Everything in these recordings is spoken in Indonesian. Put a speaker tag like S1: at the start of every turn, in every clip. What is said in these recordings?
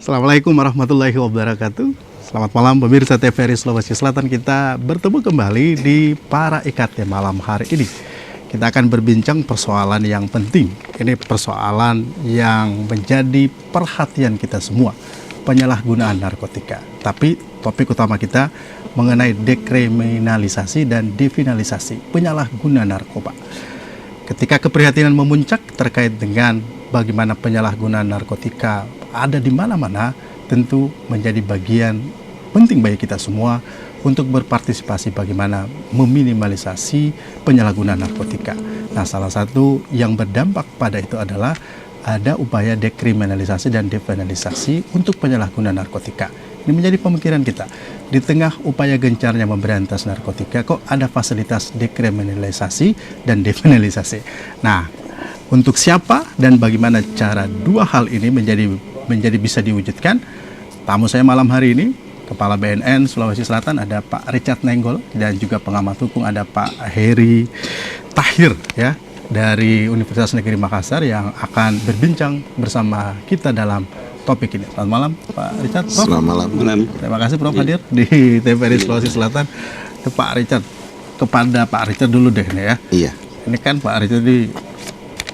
S1: Assalamualaikum warahmatullahi wabarakatuh. Selamat malam pemirsa TVRI Sulawesi Selatan. Kita bertemu kembali di Para Ikat malam hari ini. Kita akan berbincang persoalan yang penting. Ini persoalan yang menjadi perhatian kita semua, penyalahgunaan narkotika. Tapi topik utama kita mengenai dekriminalisasi dan definalisasi penyalahguna narkoba. Ketika keprihatinan memuncak terkait dengan bagaimana penyalahgunaan narkotika ada di mana-mana, tentu menjadi bagian penting bagi kita semua untuk berpartisipasi bagaimana meminimalisasi penyalahgunaan narkotika. Nah, salah satu yang berdampak pada itu adalah ada upaya dekriminalisasi dan depenalisasi untuk penyalahgunaan narkotika. Ini menjadi pemikiran kita. Di tengah upaya gencarnya memberantas narkotika, kok ada fasilitas dekriminalisasi dan depenalisasi. Nah, untuk siapa dan bagaimana cara dua hal ini menjadi bisa diwujudkan? Tamu saya malam hari ini, Kepala BNN Sulawesi Selatan, ada Pak Richard Nenggol, dan juga pengamat hukum ada Pak Heri Tahir ya, dari Universitas Negeri Makassar yang akan berbincang bersama kita dalam topik ini. Selamat malam Pak Richard. Prof.
S2: Selamat malam.
S1: Terima kasih Prof hadir di TVRI Sulawesi Selatan. Pak Richard, kepada Pak Richard dulu deh nih ya.
S2: Iya.
S1: Ini kan Pak Richard di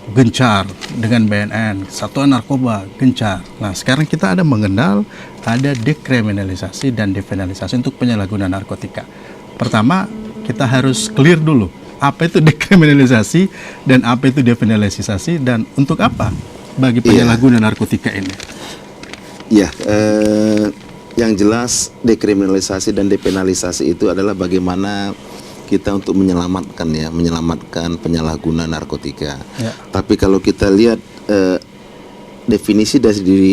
S1: gencar dengan BNN, Satuan Narkoba gencar. Nah, sekarang kita ada mengenal ada dekriminalisasi dan depenalisasi untuk penyalahgunaan narkotika. Pertama, kita harus clear dulu apa itu dekriminalisasi dan apa itu depenalisasi dan untuk apa bagi penyalahguna narkotika ini.
S2: Iya, yang jelas dekriminalisasi dan depenalisasi itu adalah bagaimana kita untuk menyelamatkan penyalahguna narkotika. Ya. Tapi kalau kita lihat definisi dari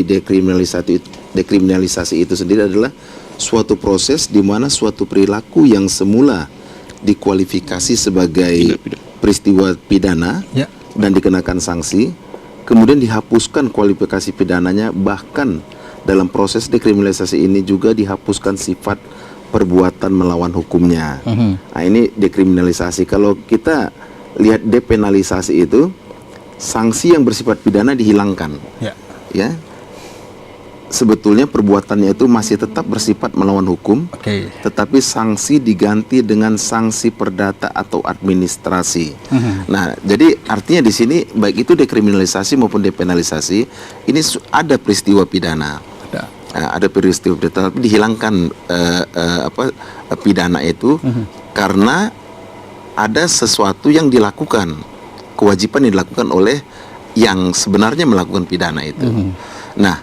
S2: dekriminalisasi itu sendiri adalah suatu proses di mana suatu perilaku yang semula dikualifikasi sebagai peristiwa pidana dan dikenakan sanksi, kemudian dihapuskan kualifikasi pidananya, bahkan dalam proses dekriminalisasi ini juga dihapuskan sifat perbuatan melawan hukumnya. Nah, ini dekriminalisasi. Kalau kita lihat depenalisasi itu, sanksi yang bersifat pidana dihilangkan. Ya. Sebetulnya perbuatannya itu masih tetap bersifat melawan hukum, tetapi sanksi diganti dengan sanksi perdata atau administrasi. Nah, jadi artinya di sini baik itu dekriminalisasi maupun depenalisasi, ini ada peristiwa pidana. Ada peristiwa pidana, tapi dihilangkan pidana itu karena ada sesuatu yang dilakukan, kewajiban yang dilakukan oleh yang sebenarnya melakukan pidana itu. Nah,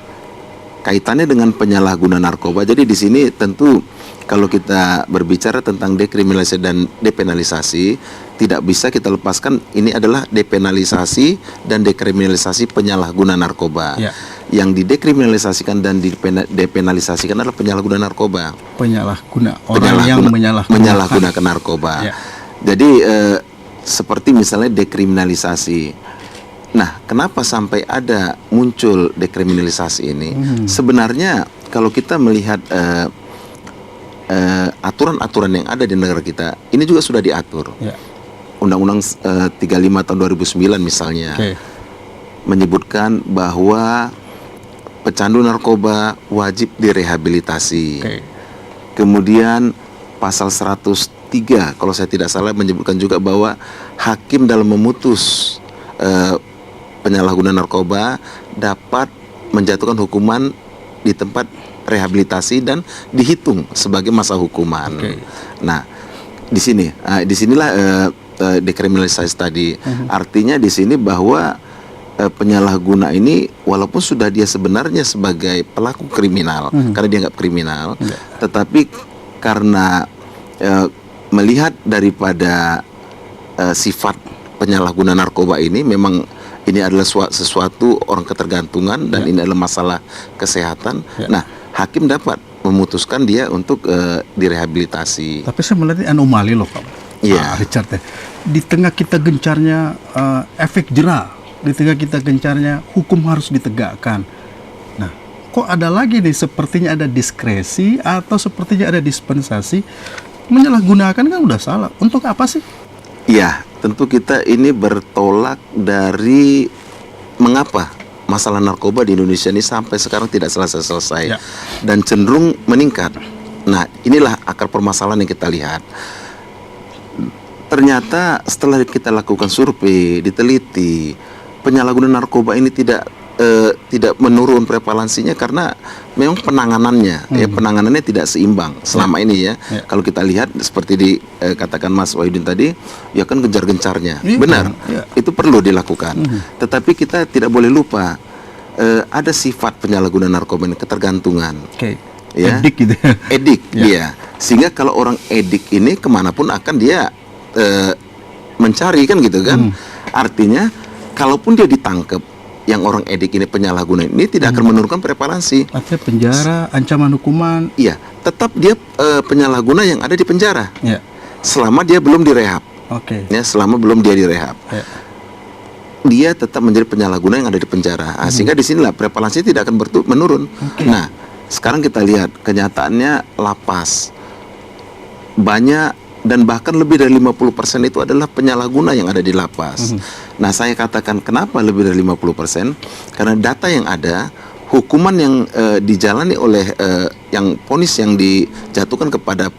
S2: kaitannya dengan penyalahgunaan narkoba. Jadi di sini tentu kalau kita berbicara tentang dekriminalisasi dan depenalisasi, tidak bisa kita lepaskan ini adalah depenalisasi dan dekriminalisasi penyalahguna narkoba. Yang didekriminalisasikan dan depenalisasikan adalah penyalahguna narkoba. Menyalahgunakan narkoba. Jadi seperti misalnya dekriminalisasi. Nah, kenapa sampai ada muncul dekriminalisasi ini? Sebenarnya kalau kita melihat aturan-aturan yang ada di negara kita, ini juga sudah diatur. Undang-Undang 35 tahun 2009 misalnya menyebutkan bahwa pecandu narkoba wajib direhabilitasi. Kemudian pasal 103 kalau saya tidak salah menyebutkan juga bahwa hakim dalam memutus penyalahgunaan narkoba dapat menjatuhkan hukuman di tempat rehabilitasi dan dihitung sebagai masa hukuman. Nah, disinilah dekriminalisasi tadi. Artinya di sini bahwa penyalahguna ini walaupun sudah dia sebenarnya sebagai pelaku kriminal karena dianggap kriminal, tetapi karena melihat daripada sifat penyalahguna narkoba ini, memang ini adalah sesuatu orang ketergantungan dan ini adalah masalah kesehatan. Nah, hakim dapat memutuskan dia untuk direhabilitasi.
S1: Tapi saya melihat anomali loh Pak Richard. Di tengah kita gencarnya efek jera, di tengah kita gencarnya hukum harus ditegakkan. Nah, kok ada lagi nih sepertinya ada diskresi atau sepertinya ada dispensasi. Menyalahgunakan kan udah salah. Untuk apa sih?
S2: Iya, tentu kita ini bertolak dari mengapa masalah narkoba di Indonesia ini sampai sekarang tidak selesai-selesai
S1: Ya.
S2: dan cenderung meningkat. Nah, inilah akar permasalahan yang kita lihat. Ternyata setelah kita lakukan survei, diteliti, penyalahgunaan narkoba ini tidak menurun prevalensinya karena memang penanganannya penanganannya tidak seimbang selama ini ya. Kalau kita lihat seperti dikatakan Mas Wahidin tadi, ya kan gencar-gencarnya. Benar. Itu perlu dilakukan. Tetapi kita tidak boleh lupa ada sifat penyalahgunaan narkoba ini, ketergantungan. Ya.
S1: Edik gitu.
S2: Edik, ya. Sehingga kalau orang edik ini kemanapun akan dia mencari kan gitu kan. Artinya kalaupun dia ditangkap, yang orang edik ini penyalahguna ini tidak akan menurunkan prevalensi.
S1: Artinya penjara, ancaman hukuman.
S2: Iya, tetap dia penyalahguna yang ada di penjara.
S1: Ya.
S2: Selama dia belum direhab. Ya, selama belum dia direhab.
S1: Ya.
S2: Dia tetap menjadi penyalahguna yang ada di penjara. Sehingga di sinilah prevalensi tidak akan menurun. Nah, sekarang kita lihat kenyataannya lapas banyak, dan bahkan lebih dari 50% itu adalah penyalahguna yang ada di lapas. Nah, saya katakan kenapa lebih dari 50%? Karena data yang ada, hukuman yang dijalani oleh yang vonis yang dijatuhkan kepada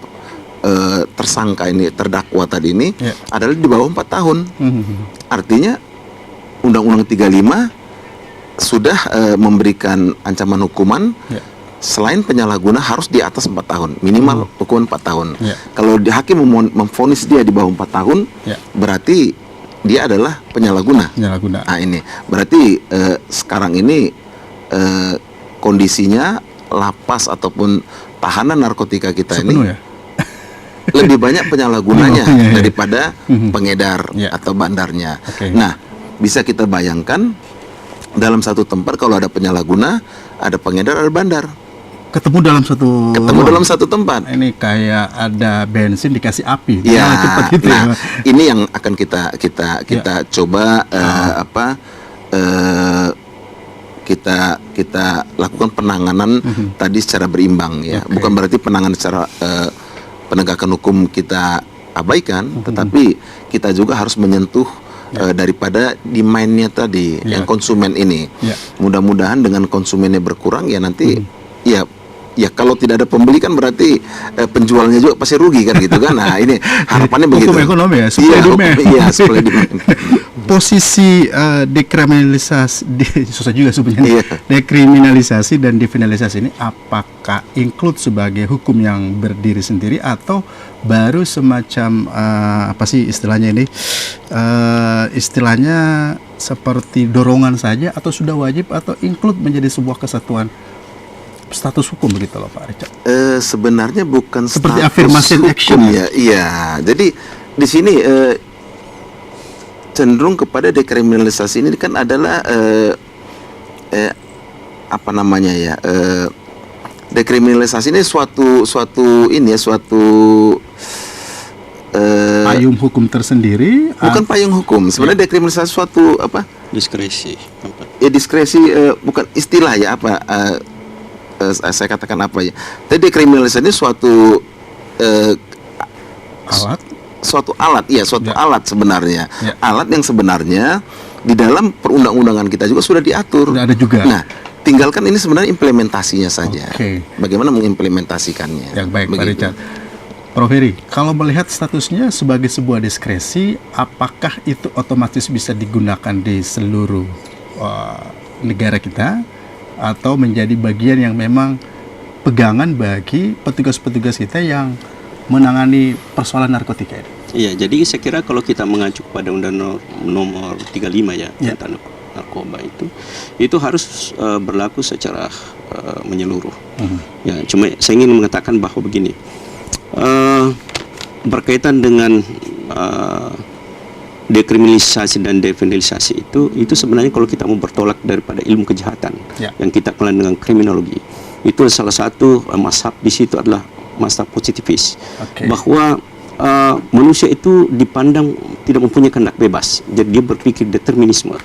S2: tersangka ini, terdakwa tadi ini adalah di bawah 4 tahun. Artinya Undang-Undang 35 sudah memberikan ancaman hukuman selain penyalahguna harus di atas 4 tahun, minimal hukuman 4 tahun. Kalau hakim memvonis dia di bawah 4 tahun, berarti dia adalah penyalahguna. Nah, ini berarti sekarang ini kondisinya lapas ataupun tahanan narkotika kita ini lebih banyak penyalahgunanya daripada pengedar atau bandarnya. Nah, bisa kita bayangkan dalam satu tempat kalau ada penyalahguna, ada pengedar, ada bandar.
S1: Ketemu dalam satu tempat. Ini kayak ada bensin dikasih api.
S2: Ya, gitu. Nah, ini yang akan kita coba kita lakukan penanganan tadi secara berimbang ya. Bukan berarti penanganan secara penegakan hukum kita abaikan, tetapi kita juga harus menyentuh daripada demand-nya tadi, yang konsumen ini. Mudah-mudahan dengan konsumennya berkurang ya nanti ya kalau tidak ada pembeli kan berarti penjualnya juga pasti rugi kan gitu kan. Nah, ini harapannya begitu.
S1: Hukum ekonomi ya, supply demand.
S2: Iya, supply demand.
S1: Posisi dekriminalisasi susah juga sebenarnya. Dekriminalisasi dan definalisasi ini apakah include sebagai hukum yang berdiri sendiri atau baru semacam apa sih istilahnya ini? Istilahnya seperti dorongan saja atau sudah wajib atau include menjadi sebuah kesatuan status hukum begitu loh Pak Richard?
S2: Sebenarnya bukan
S1: seperti
S2: status
S1: affirmative action
S2: ya. Iya. Jadi di sini cenderung kepada dekriminalisasi ini kan adalah apa namanya ya? Dekriminalisasi ini suatu
S1: payung hukum tersendiri.
S2: Bukan payung hukum. Sebenarnya dekriminalisasi suatu apa?
S3: Diskresi.
S2: Ya diskresi bukan istilah ya apa? Saya katakan apa ya? Tapi dekriminalisasi ini suatu
S1: alat.
S2: Suatu alat, ya suatu alat sebenarnya. Alat yang sebenarnya di dalam perundang-undangan kita juga sudah diatur.
S1: Sudah ada juga.
S2: Nah, tinggalkan ini sebenarnya implementasinya saja. Bagaimana mengimplementasikannya?
S1: Yang baik, Pak Richard. Prof. Heri, kalau melihat statusnya sebagai sebuah diskresi, apakah itu otomatis bisa digunakan di seluruh negara kita atau menjadi bagian yang memang pegangan bagi petugas-petugas kita yang menangani persoalan narkotika ini?
S3: Iya, jadi saya kira kalau kita mengacu pada Undang-Undang Nomor 35 tentang narkoba itu harus berlaku secara menyeluruh. Ya, cuma saya ingin mengatakan bahwa begini, berkaitan dengan dekriminalisasi dan definalisasi itu sebenarnya kalau kita mau bertolak daripada ilmu kejahatan yang kita kenal dengan kriminologi, itu salah satu mazhab di situ adalah mazhab positivis, bahwa manusia itu dipandang tidak mempunyai kehendak bebas, jadi dia berpikir determinisme.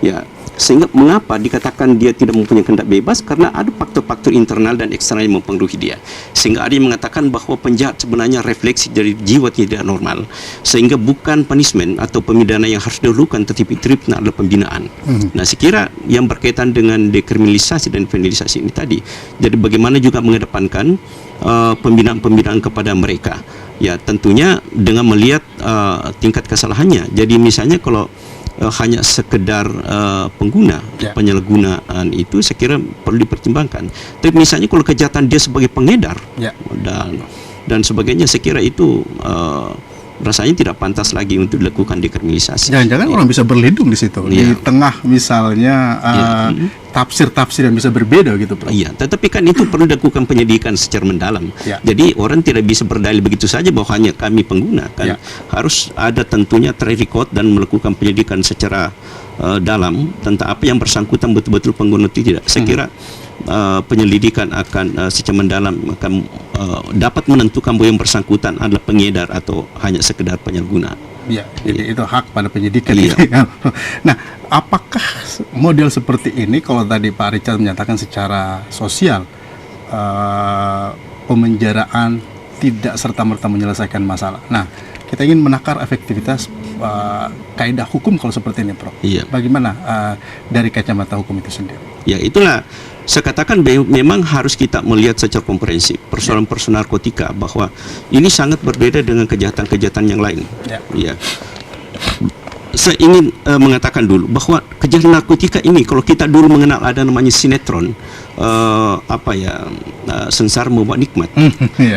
S3: Ya, Sehingga mengapa dikatakan dia tidak mempunyai kehendak bebas? Karena ada faktor-faktor internal dan eksternal yang mempengaruhi dia. Sehingga ada yang mengatakan bahawa penjahat sebenarnya refleksi dari jiwa tidak normal. Sehingga bukan punishment atau pemidana yang harus didahulukan, tetapi tribunal adalah pembinaan. Nah, saya kira yang berkaitan dengan dekriminalisasi dan penalisasi ini tadi. Jadi bagaimana juga mengedepankan pembinaan-pembinaan kepada mereka. Ya, tentunya dengan melihat tingkat kesalahannya. Jadi misalnya kalau hanya sekedar pengguna, penyalahgunaan itu saya kira perlu dipertimbangkan. Tapi misalnya kalau kejahatan dia sebagai pengedar dan sebagainya, saya kira itu rasanya tidak pantas lagi untuk dilakukan dekriminalisasi.
S1: Jangan-jangan orang bisa berlindung di situ, di tengah misalnya tafsir-tafsir yang bisa berbeda gitu, Prof.
S3: Iya, tetapi kan itu perlu dilakukan penyidikan secara mendalam. Jadi orang tidak bisa berdalil begitu saja bahwa hanya kami pengguna kan. Harus ada tentunya track record dan melakukan penyidikan secara dalam tentang apa yang bersangkutan betul-betul pengguna atau tidak. Saya kira penyelidikan akan secara mendalam akan dapat menentukan bahwa yang bersangkutan adalah pengedar atau hanya sekedar penyalahguna.
S1: Ya, jadi itu hak pada penyidikan. Nah, apakah model seperti ini, kalau tadi Pak Richard menyatakan secara sosial pemenjaraan tidak serta-merta menyelesaikan masalah. Nah, kita ingin menakar efektivitas kaidah hukum kalau seperti ini, Prof. Bagaimana dari kacamata hukum itu sendiri? Ya,
S3: itulah saya katakan memang harus kita melihat secara komprehensif persoalan-persoalan narkotika, bahwa ini sangat berbeda dengan kejahatan-kejahatan yang lain. Saya ingin mengatakan dulu bahwa kejahatan narkotika ini, kalau kita dulu mengenal ada namanya sinetron sengsara membuat nikmat.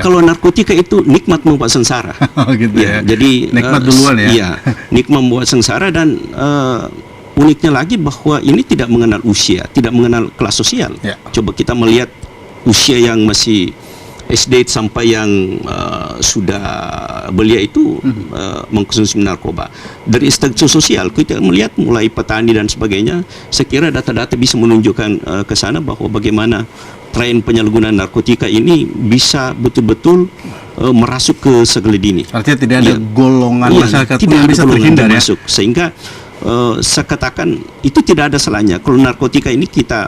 S3: Kalau narkotika itu nikmat membuat sengsara. Jadi
S1: nikmat duluan
S3: nikmat membuat sengsara. Dan uniknya lagi bahwa ini tidak mengenal usia, tidak mengenal kelas sosial. Coba kita melihat usia yang masih SD sampai yang sudah belia itu mengkonsumsi narkoba. Dari status sosial kita melihat mulai petani dan sebagainya. Saya kira data-data bisa menunjukkan ke sana bahwa bagaimana tren penyalahgunaan narkotika ini bisa betul-betul merasuk ke segala dini.
S1: Artinya tidak ada golongan masyarakat yang bisa terhindar
S3: masuk. Sehingga saya katakan itu tidak ada salahnya kalau narkotika ini kita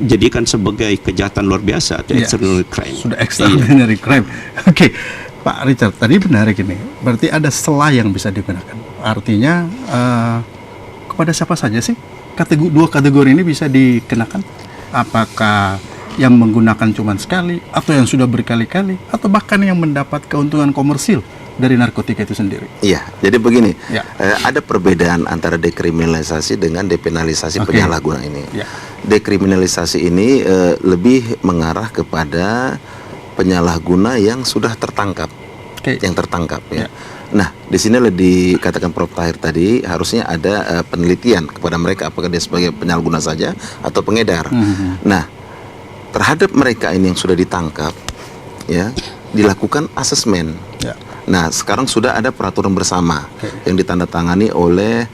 S3: jadikan sebagai kejahatan luar biasa atau extraordinary crime.
S1: Sudah extraordinary crime. Oke, Pak Richard, tadi benar gini. Berarti ada celah yang bisa digunakan. Artinya kepada siapa saja sih dua kategori ini bisa dikenakan? Apakah yang menggunakan cuma sekali, atau yang sudah berkali-kali, atau bahkan yang mendapat keuntungan komersil dari narkotika itu sendiri?
S2: Iya, jadi begini, ada perbedaan antara dekriminalisasi dengan depenalisasi penyalahgunaan ini. Dekriminalisasi ini lebih mengarah kepada penyalahguna yang sudah tertangkap, yang tertangkap. Nah, di sini dikatakan Prof. Tahir tadi harusnya ada penelitian kepada mereka apakah dia sebagai penyalahguna saja atau pengedar. Nah, terhadap mereka ini yang sudah ditangkap, dilakukan asesmen. Nah, sekarang sudah ada peraturan bersama yang ditandatangani oleh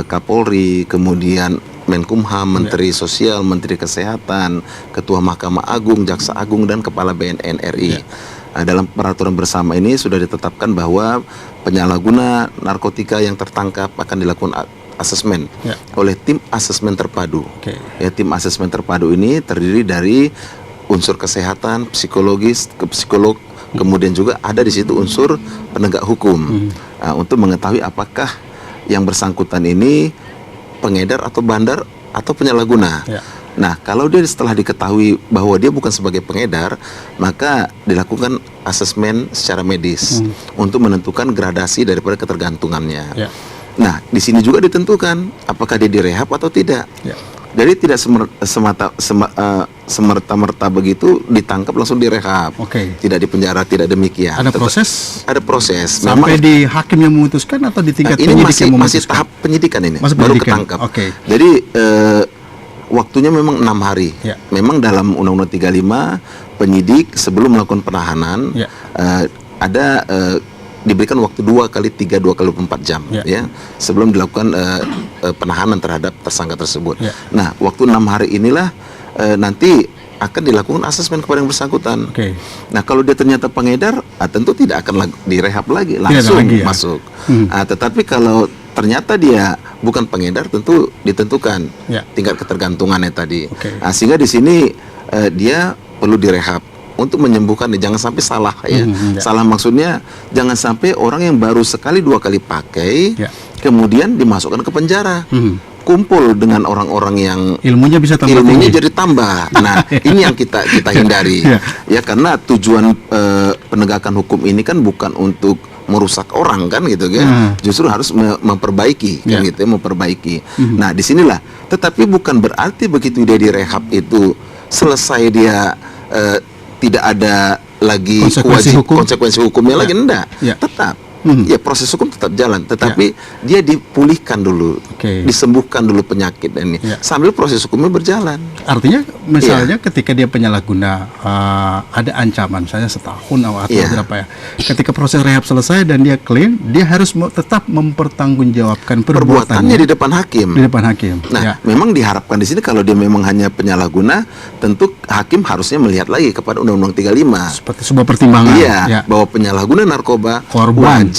S2: Kapolri, kemudian Menkumham, Menteri Sosial, Menteri Kesehatan, Ketua Mahkamah Agung, Jaksa Agung, dan Kepala BNN RI. Dalam peraturan bersama ini sudah ditetapkan bahwa penyalahguna narkotika yang tertangkap akan dilakukan asesmen oleh tim asesmen terpadu. Tim asesmen terpadu ini terdiri dari unsur kesehatan, psikologis, psikolog, kemudian juga ada di situ unsur penegak hukum untuk mengetahui apakah yang bersangkutan ini pengedar atau bandar atau penyalahguna. Nah, kalau dia setelah diketahui bahwa dia bukan sebagai pengedar, maka dilakukan asesmen secara medis untuk menentukan gradasi daripada ketergantungannya. Nah, di sini juga ditentukan apakah dia direhab atau tidak. Jadi tidak semerta-merta begitu ditangkap langsung direhab. Tidak dipenjara, tidak demikian.
S1: Ada proses?
S2: Ada proses.
S1: Sampai di hakim yang memutuskan atau di tingkat penyidik yang memutuskan?
S2: Masih tahap penyidikan ini, baru ketangkap. Jadi waktunya memang 6 hari. Memang dalam Undang-Undang 35 penyidik sebelum melakukan penahanan ada diberikan waktu 2 kali 3, 2 kali 4 jam sebelum dilakukan penahanan terhadap tersangka tersebut. Nah, waktu 6 hari inilah nanti akan dilakukan asesmen kepada yang bersangkutan. Nah, kalau dia ternyata pengedar, tentu tidak akan direhab lagi, langsung masuk. Tetapi kalau ternyata dia bukan pengedar, tentu ditentukan tingkat ketergantungannya tadi. Nah, sehingga di sini dia perlu direhab untuk menyembuhkan, jangan sampai salah ya. Salah maksudnya jangan sampai orang yang baru sekali 2 kali pakai kemudian dimasukkan ke penjara. Kumpul dengan orang-orang yang
S1: ilmunya bisa tambah
S2: tinggi. Jadi tambah. Nah, ini yang kita hindari. Ya, karena tujuan penegakan hukum ini kan bukan untuk merusak orang kan gitu kan. Justru harus memperbaiki kan gitu, memperbaiki. Nah, disinilah. Tetapi bukan berarti begitu dia direhab itu selesai dia tidak ada lagi konsekuensi hukumnya lagi, enggak. Tetap ya proses hukum tetap jalan, tetapi dia dipulihkan dulu, disembuhkan dulu penyakit ini sambil proses hukumnya berjalan.
S1: Artinya misalnya ketika dia penyalahguna ada ancaman misalnya setahun atau berapa ya, ketika proses rehab selesai dan dia clean, dia harus tetap mempertanggungjawabkan perbuatannya
S2: di depan hakim. Nah, memang diharapkan di sini kalau dia memang hanya penyalahguna, tentu hakim harusnya melihat lagi kepada Undang-Undang 35
S1: seperti sebuah pertimbangan
S2: bahwa penyalahguna narkoba
S1: korban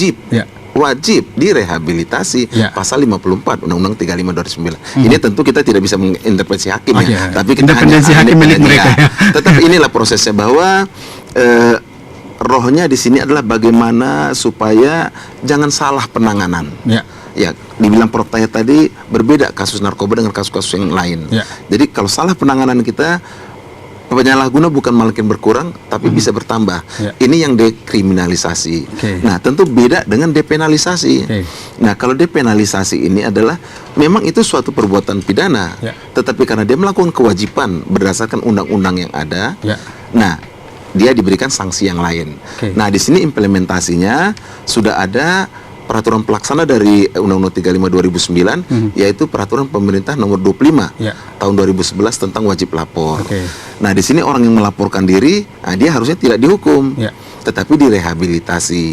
S2: wajib direhabilitasi, pasal 54 Undang-Undang 35 2009. Ini tentu kita tidak bisa menginterpretasi hakim tapi kita
S1: hakim milik mereka
S2: Tetapi inilah prosesnya, bahwa rohnya di sini adalah bagaimana supaya jangan salah penanganan. Ya, dibilang Prof Tahir tadi, berbeda kasus narkoba dengan kasus-kasus yang lain. Jadi kalau salah penanganan kita, penyalahguna bukan makin berkurang, tapi bisa bertambah. Ini yang dekriminalisasi. Nah, tentu beda dengan depenalisasi. Nah, kalau depenalisasi ini adalah memang itu suatu perbuatan pidana, tetapi karena dia melakukan kewajiban berdasarkan undang-undang yang ada, nah dia diberikan sanksi yang lain. Nah, di sini implementasinya sudah ada peraturan pelaksana dari Undang-Undang 35 2009, yaitu peraturan pemerintah nomor 25 tahun 2011 tentang wajib lapor. Nah, di sini orang yang melaporkan diri, dia harusnya tidak dihukum, tetapi direhabilitasi.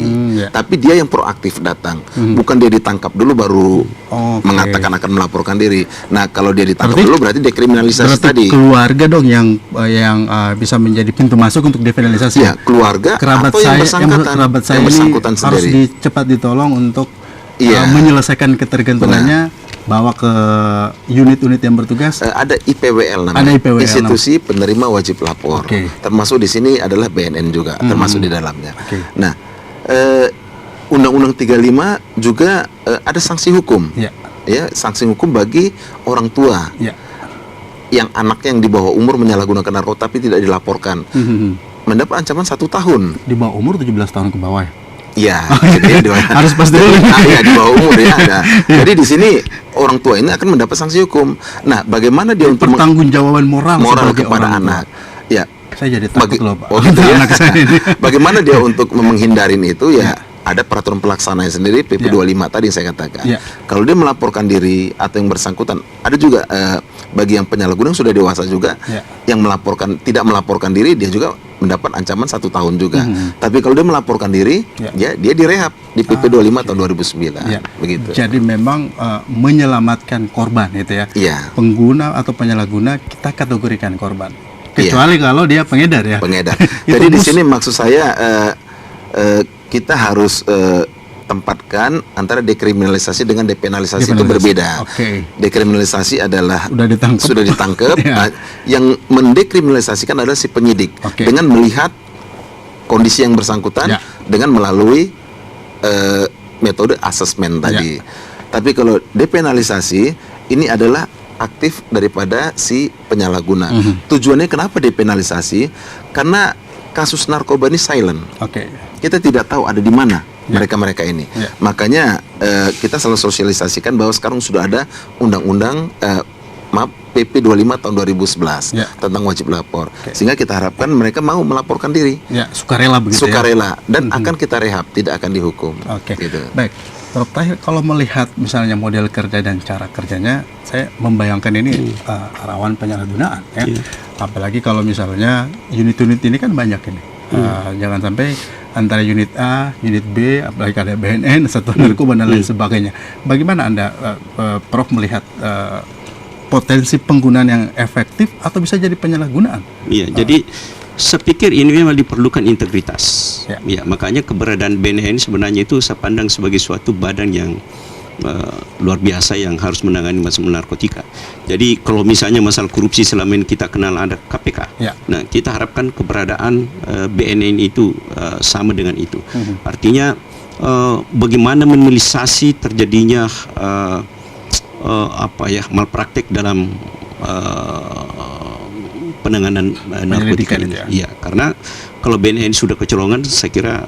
S2: Tapi dia yang proaktif datang, bukan dia ditangkap dulu baru mengatakan akan melaporkan diri. Nah, kalau dia ditangkap dulu berarti dekriminalisasi tadi.
S1: Keluarga dong yang bisa menjadi pintu masuk untuk dekriminalisasi.
S2: Keluarga
S1: kerabat
S2: atau yang bersangkutan.
S1: Kerabat saya ini harus cepat ditolong untuk menyelesaikan ketergantungannya, bawa ke unit-unit yang bertugas.
S2: Ada IPWL namanya.
S1: Ada IPWL,
S2: Institusi Penerima Wajib Lapor. Termasuk di sini adalah BNN juga, termasuk di dalamnya. Nah, Undang-Undang 35 juga ada sanksi hukum. Ya, sanksi hukum bagi orang tua yang anaknya yang di bawah umur menyalahgunakan narkoba tapi tidak dilaporkan, mendapat ancaman 1 tahun.
S1: Di bawah umur 17 tahun ke bawah ya?
S2: Iya, jadi
S1: harus pas dulu.
S2: Iya, di bawah umur ya ada. Jadi di sini orang tua ini akan mendapat sanksi hukum. Nah, bagaimana dia untuk
S1: pertanggungjawaban moral
S2: kepada anak? Ya,
S1: saya jadi takut loh, Pak.
S2: Gitu ya. Anak saya ini. Bagaimana dia untuk menghindarin itu ya? Ada peraturan pelaksananya sendiri, PP 25 tadi yang saya katakan. Kalau dia melaporkan diri atau yang bersangkutan, ada juga bagi yang penyalahguna yang sudah dewasa juga, yang tidak melaporkan diri, dia juga mendapat ancaman 1 tahun juga. Tapi kalau dia melaporkan diri, dia direhab di PP 25 tahun 2009. Begitu.
S1: Jadi memang menyelamatkan korban itu ya. Pengguna atau penyalahguna kita kategorikan korban. Kecuali kalau dia pengedar ya.
S2: Pengedar. Jadi di sini maksud saya kita harus tempatkan antara dekriminalisasi dengan depenalisasi itu berbeda. Dekriminalisasi adalah sudah ditangkap. Nah, yang mendekriminalisasikan adalah si penyidik dengan melihat kondisi yang bersangkutan dengan melalui metode asesmen tadi. Tapi kalau depenalisasi ini adalah aktif daripada si penyalahguna. Tujuannya kenapa depenalisasi? Karena kasus narkoba ini silent. Kita tidak tahu ada di mana mereka-mereka ini. Makanya kita selalu sosialisasikan bahwa sekarang sudah ada undang-undang PP 25 tahun 2011 tentang wajib lapor. Sehingga kita harapkan mereka mau melaporkan diri.
S1: Sukarela begitu.
S2: Sukarela dan akan kita rehab, tidak akan dihukum. Gitu.
S1: Baik. Prof Tahir, kalau melihat misalnya model kerja dan cara kerjanya, saya membayangkan ini rawan penyalahgunaan ya. Apalagi kalau misalnya unit-unit ini kan banyak ini. Jangan sampai antara unit A, unit B, apalagi ada BNN, satuan narkoba dan lain sebagainya. Bagaimana Anda, Prof, melihat potensi penggunaan yang efektif atau bisa jadi penyalahgunaan?
S3: Jadi saya pikir ini memang diperlukan integritas. Makanya keberadaan BNN sebenarnya itu saya pandang sebagai suatu badan yang luar biasa yang harus menangani masalah narkotika. Jadi kalau misalnya masalah korupsi selama ini kita kenal ada KPK. Nah, kita harapkan keberadaan BNN itu sama dengan itu. Artinya bagaimana minimalisasi terjadinya malpraktek dalam penanganan narkotika ini. Iya, karena kalau BNN sudah kecolongan, saya kira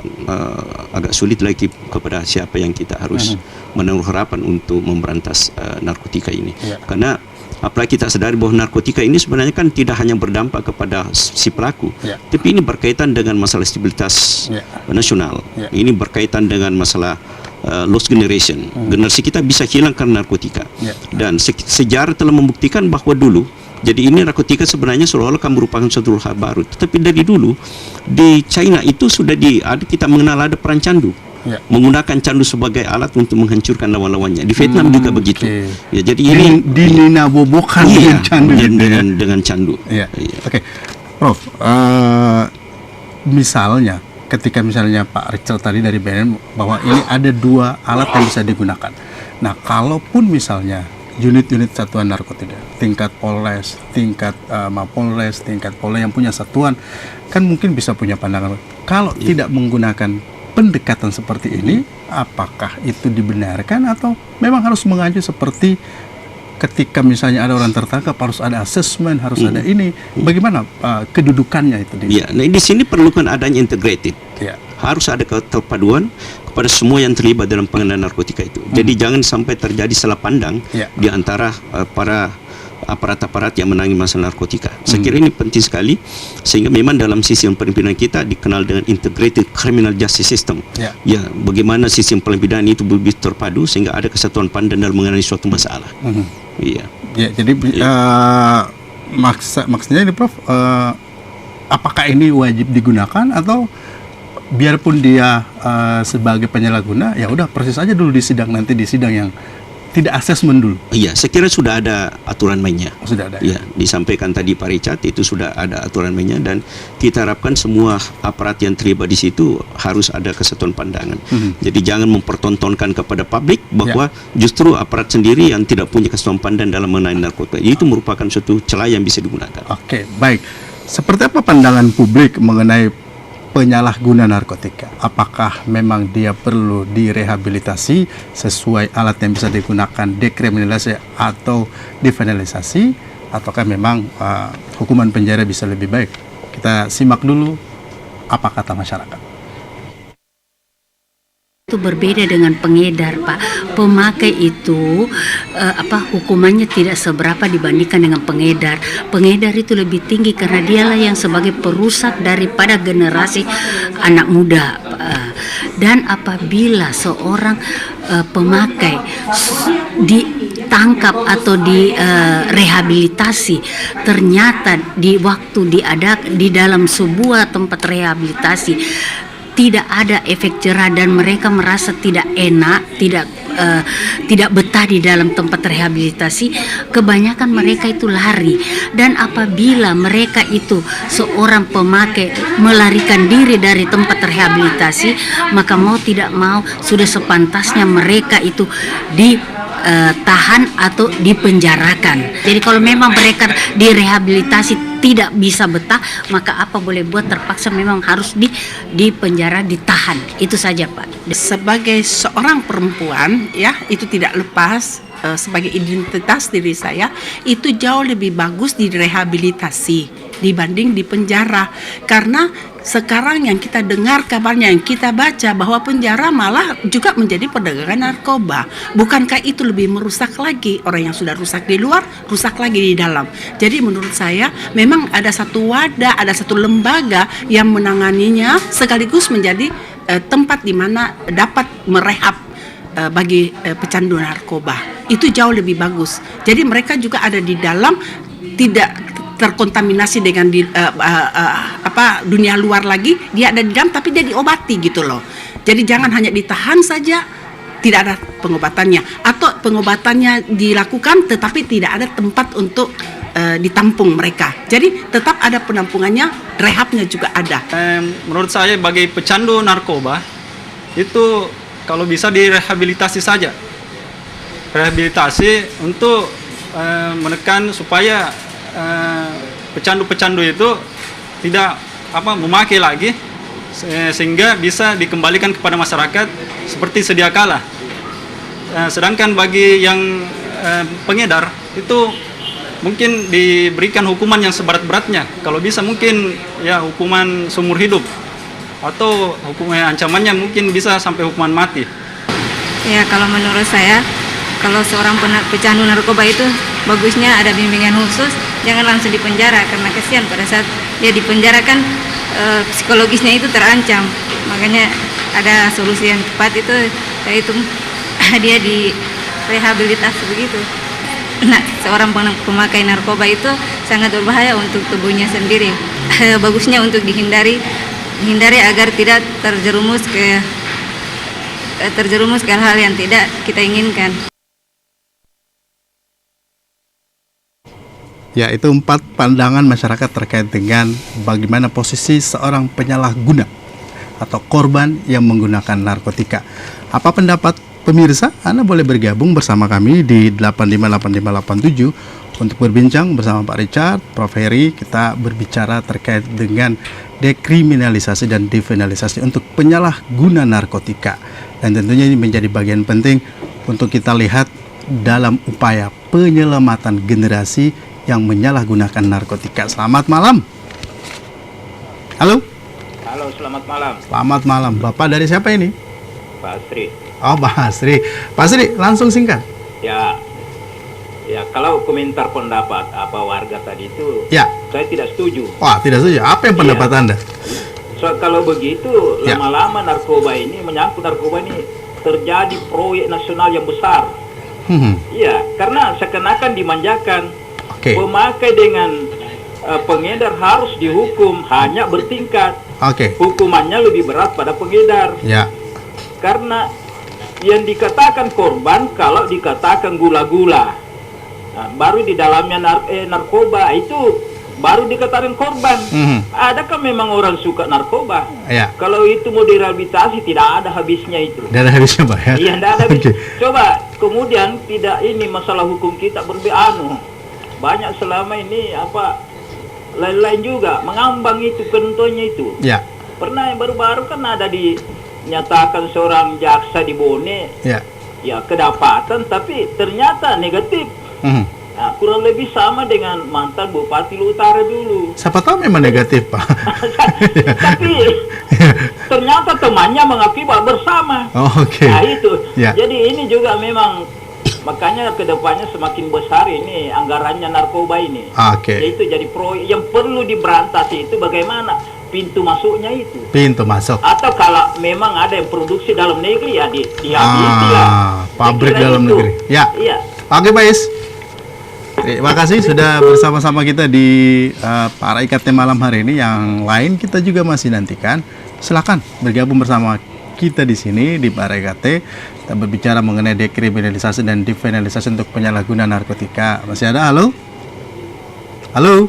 S3: agak sulit lagi kepada siapa yang kita harus menaruh harapan untuk memberantas narkotika ini. Karena apalagi kita sadari bahwa narkotika ini sebenarnya kan tidak hanya berdampak kepada si pelaku, tapi ini berkaitan dengan masalah stabilitas nasional. Ini berkaitan dengan masalah lost generation. Generasi kita bisa hilang karena narkotika. Dan sejarah telah membuktikan bahwa dulu, jadi ini narkotika sebenarnya seolah-olah kan merupakan suatu hal baru. Tetapi dari dulu di China itu sudah kita mengenal ada peran candu. Menggunakan candu sebagai alat untuk menghancurkan lawan-lawannya. Di Vietnam juga begitu. Ya, jadi ini
S1: dinabobokan dengan candu.
S3: Dengan candu.
S1: Oke, Prof. Misalnya, ketika misalnya Pak Richard tadi dari BNN bahwa ini ada 2 alat yang bisa digunakan. Nah, kalaupun misalnya unit-unit satuan narkotika, tingkat Polres, tingkat Mapolres, tingkat Polda yang punya satuan, kan mungkin bisa punya pandangan. Kalau tidak menggunakan pendekatan seperti ini, apakah itu dibenarkan atau memang harus mengacu seperti ketika misalnya ada orang tertangkap harus ada asesmen, harus ada ini. Bagaimana kedudukannya itu?
S3: Nah, di sini perlukan adanya integrated. Harus ada keterpaduan kepada semua yang terlibat dalam pengendalian narkotika itu. Jadi jangan sampai terjadi salah pandang di antara para aparat-aparat yang menangani masalah narkotika. Saya kira ini penting sekali, sehingga memang dalam sistem pemimpinan kita dikenal dengan integrated criminal justice system. Ya, bagaimana sistem pemimpinan itu lebih terpadu sehingga ada kesatuan pandang dalam mengenai suatu masalah.
S1: Jadi maksudnya ini Prof, apakah ini wajib digunakan atau biarpun dia sebagai penyalahguna, ya udah proses aja dulu di sidang, nanti di sidang yang tidak asesmen dulu?
S3: Iya, saya kira sudah ada aturan mainnya.
S1: Sudah ada.
S3: Ya, disampaikan tadi Pak Richard, itu sudah ada aturan mainnya, dan kita harapkan semua aparat yang terlibat di situ harus ada kesatuan pandangan. Jadi jangan mempertontonkan kepada publik bahwa justru aparat sendiri yang tidak punya kesatuan pandangan dalam mengenai narkotika. Itu merupakan suatu celah yang bisa digunakan.
S1: Oke, baik. Seperti apa pandangan publik mengenai penyalahguna narkotika? Apakah memang dia perlu direhabilitasi sesuai alat yang bisa digunakan, dekriminalisasi atau depenalisasi, ataukah memang hukuman penjara bisa lebih baik? Kita simak dulu apa kata masyarakat.
S4: Itu berbeda dengan pengedar, Pak. Pemakai itu hukumannya tidak seberapa dibandingkan dengan pengedar. Pengedar itu lebih tinggi karena dialah yang sebagai perusak daripada generasi anak muda. Dan apabila seorang pemakai ditangkap atau direhabilitasi, ternyata di dalam sebuah tempat rehabilitasi tidak ada efek jerah dan mereka merasa tidak enak, tidak betah di dalam tempat rehabilitasi, kebanyakan mereka itu lari. Dan apabila mereka itu seorang pemakai melarikan diri dari tempat rehabilitasi, maka mau tidak mau sudah sepantasnya mereka itu ditahan atau dipenjarakan. Jadi kalau memang mereka direhabilitasi tidak bisa betah, maka apa boleh buat, terpaksa memang harus di penjara, ditahan. Itu saja, Pak.
S5: Sebagai seorang perempuan, ya, itu tidak lepas sebagai identitas diri saya, itu jauh lebih bagus direhabilitasi dibanding di penjara. Karena sekarang yang kita dengar kabarnya, yang kita baca, bahwa penjara malah juga menjadi perdagangan narkoba. Bukankah itu lebih merusak lagi? Orang yang sudah rusak di luar, rusak lagi di dalam. Jadi menurut saya memang ada satu wadah, ada satu lembaga yang menanganinya, sekaligus menjadi tempat di mana dapat merehab bagi pecandu narkoba. Itu jauh lebih bagus. Jadi mereka juga ada di dalam, tidak terkontaminasi dengan dunia luar lagi. Dia ada di dalam tapi dia diobati gitu loh. Jadi jangan hanya ditahan saja, tidak ada pengobatannya, atau pengobatannya dilakukan tetapi tidak ada tempat untuk ditampung mereka. Jadi tetap ada penampungannya, rehabnya juga ada.
S6: Menurut saya bagi pecandu narkoba itu kalau bisa direhabilitasi saja. rehabilitasi untuk menekan supaya pecandu-pecandu itu tidak memakai lagi, sehingga bisa dikembalikan kepada masyarakat seperti sedia kala. Sedangkan bagi yang pengedar itu mungkin diberikan hukuman yang seberat-beratnya. Kalau bisa mungkin ya hukuman seumur hidup, atau hukuman ancamannya mungkin bisa sampai hukuman mati.
S7: Ya, kalau menurut saya, kalau seorang pecandu narkoba itu bagusnya ada bimbingan khusus, jangan langsung dipenjara, karena kasihan pada saat dia dipenjara kan psikologisnya itu terancam. Makanya ada solusi yang tepat itu, yaitu dia direhabilitasi begitu. Nah, seorang pemakai narkoba itu sangat berbahaya untuk tubuhnya sendiri. Bagusnya untuk dihindari agar tidak terjerumus ke hal-hal yang tidak kita inginkan.
S1: Ya, itu 4 pandangan masyarakat terkait dengan bagaimana posisi seorang penyalahguna atau korban yang menggunakan narkotika. Apa pendapat pemirsa? Anda boleh bergabung bersama kami di 858587 untuk berbincang bersama Pak Richard, Prof. Heri. Kita berbicara terkait dengan dekriminalisasi dan definalisasi untuk penyalahguna narkotika. Dan tentunya ini menjadi bagian penting untuk kita lihat dalam upaya penyelamatan generasi yang menyalahgunakan narkotika. Selamat malam. Halo.
S8: Halo, selamat malam.
S1: Selamat malam. Bapak dari siapa ini?
S8: Pak Asri.
S1: Oh, Pak Asri. Pak Asri, langsung singkat.
S8: Ya, kalau komentar pendapat warga tadi itu,
S1: ya,
S8: saya tidak setuju.
S1: Wah, tidak setuju. Apa yang pendapat Anda?
S8: So, kalau begitu, lama-lama narkoba ini, menyangkut narkoba ini terjadi proyek nasional yang besar. Iya, karena seakan-akan dimanjakan. Pemakai dengan pengedar harus dihukum hanya bertingkat. Hukumannya lebih berat pada pengedar.
S1: Ya.
S8: Karena yang dikatakan korban kalau dikatakan gula-gula, baru di dalamnya narkoba itu baru dikatakan korban. Adakah memang orang suka narkoba?
S1: Ya.
S8: Kalau itu mau direhabilitasi tidak ada habisnya itu.
S1: Tidak ada habisnya, Pak, ya?
S8: Iya, tidak ada habisnya. Coba kemudian tidak ini masalah hukum kita banyak selama ini lain-lain juga mengambang itu contohnya itu.
S1: Ya.
S8: Pernah yang baru-baru kan ada dinyatakan seorang jaksa di Bone.
S1: Ya.
S8: Ya, kedapatan tapi ternyata negatif. Nah, kurang lebih sama dengan mantan Bupati Utara dulu.
S1: Siapa tahu memang negatif, Pak.
S8: Tapi ternyata temannya mengakui bersama. Nah, itu.
S1: Ya.
S8: Jadi ini juga memang makanya kedepannya semakin besar ini anggarannya narkoba ini. Yaitu jadi proyek yang perlu diberantas itu bagaimana pintu masuknya itu. Pintu masuk. Atau kalau memang ada yang produksi dalam negeri ya dihabisi lah.
S1: Pabrik dalam negeri. Ya.
S8: Iya.
S1: Oke, Pak Is. Terima kasih sudah bersama-sama kita di Para IKT malam hari ini. Yang lain kita juga masih nantikan. Silakan bergabung bersama kita di sini di Para IKT. Kita berbicara mengenai dekriminalisasi dan definalisasi untuk penyalahguna narkotika. Masih ada? Halo? Halo?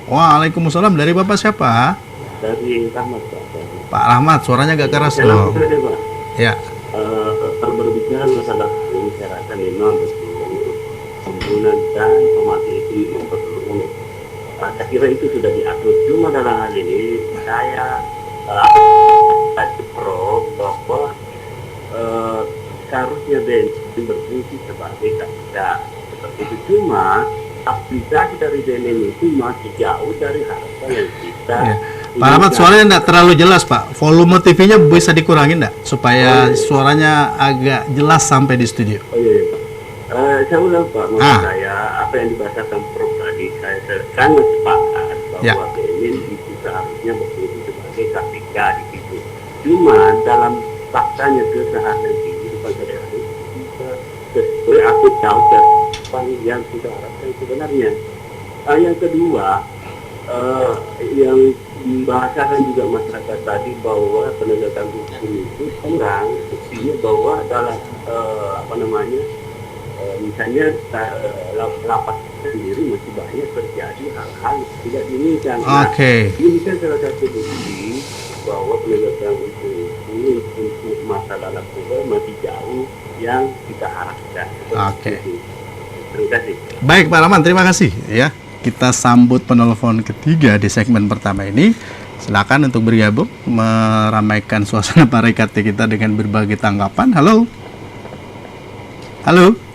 S1: Waalaikumsalam. Dari Bapak siapa?
S9: Dari Rahmat, Pak.
S1: Pak Rahmat, suaranya agak keras loh. Ya.
S9: Kalau berbicara masalah ini, saya rasa memang pengguna dan pemakai itu memperlukan. Saya kira itu sudah diatur. Cuma dalam hal ini saya pro bahwa seharusnya BNN berfungsi sebagai kandidat seperti itu. Cuma aplikasi dari BNN itu masih jauh dari harapan yang kita.
S1: Pak Rahmat, suaranya tidak terlalu jelas, Pak. Volume TV-nya bisa dikurangin enggak supaya suaranya agak jelas sampai di studio.
S9: Saya ulang, Pak, maksud saya apa yang dibahasakan Prof tadi, saya sangat sepakat bahwa BNN itu seharusnya berfungsi sebagai KPK di situ. Cuma dalam faktanya keseharian kehidupan sehari-hari kita sesuai aku tahu apa yang kita harapkan sebenarnya. Yang kedua, yang membahasakan juga masyarakat tadi bahwa penegakan hukum itu kurang, buktinya bahwa dalam misalnya lapas sendiri masih banyak terjadi hal-hal tidak diinginkan. Ini kan salah satu bukti bahwa penegakan hukum itu untuk masalah narkoba masih jauh yang kita harapkan.
S1: Oke.
S9: Terima kasih.
S1: Baik Pak Rahman, terima kasih ya. Kita sambut penelpon ketiga di segmen pertama ini. Silakan untuk bergabung meramaikan suasana para IKT kita dengan berbagai tanggapan. Halo. Halo.